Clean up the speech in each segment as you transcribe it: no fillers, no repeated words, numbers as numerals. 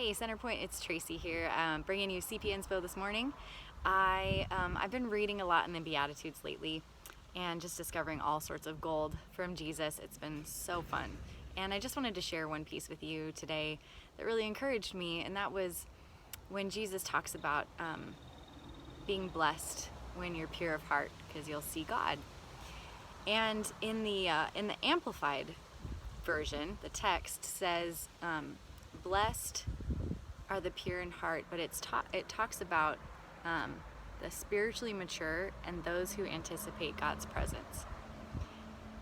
Hey, Centerpoint, it's Tracy here, bringing you INSPO this morning. I've been reading a lot in the Beatitudes lately and just discovering all sorts of gold from Jesus. It's been so fun. And I just wanted to share one piece with you today that really encouraged me, and that was when Jesus talks about being blessed when you're pure of heart, because you'll see God. And in the Amplified version, the text says, blessed are the pure in heart, but it talks about the spiritually mature and those who anticipate God's presence.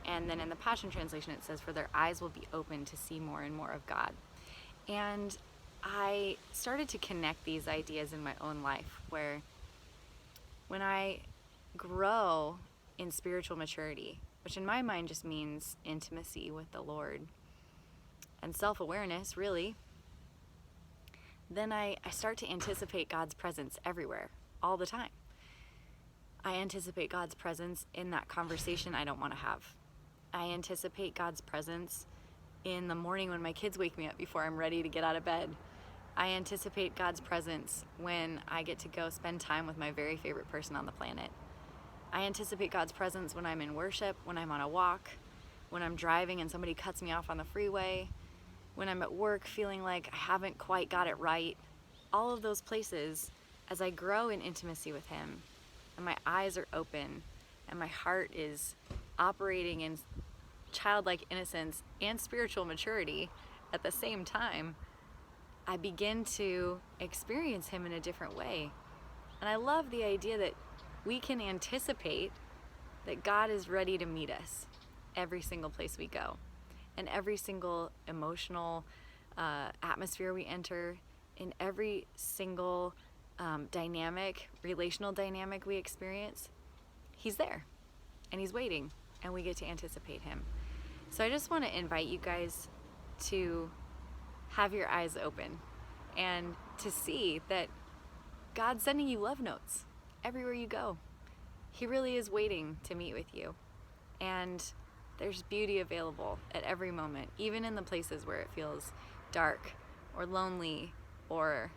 And then in the Passion Translation it says, for their eyes will be open to see more and more of God. And I started to connect these ideas in my own life, where when I grow in spiritual maturity, which in my mind just means intimacy with the Lord and self-awareness, really, then I start to anticipate God's presence everywhere, all the time. I anticipate God's presence in that conversation I don't want to have. I anticipate God's presence in the morning when my kids wake me up before I'm ready to get out of bed. I anticipate God's presence when I get to go spend time with my very favorite person on the planet. I anticipate God's presence when I'm in worship, when I'm on a walk, when I'm driving and somebody cuts me off on the freeway, when I'm at work feeling like I haven't quite got it right. All of those places, as I grow in intimacy with Him, and my eyes are open, and my heart is operating in childlike innocence and spiritual maturity at the same time, I begin to experience Him in a different way. And I love the idea that we can anticipate that God is ready to meet us every single place we go, and every single emotional atmosphere we enter, in every single relational dynamic we experience. He's there, and He's waiting, and we get to anticipate Him. So I just want to invite you guys to have your eyes open and to see that God's sending you love notes everywhere you go. He really is waiting to meet with you. And there's beauty available at every moment, even in the places where it feels dark or lonely or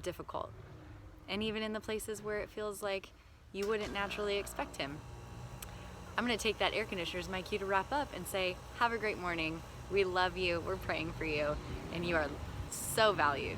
difficult. And even in the places where it feels like you wouldn't naturally expect Him. I'm going to take that air conditioner as my cue to wrap up and say, have a great morning. We love you. We're praying for you. And you are so valued.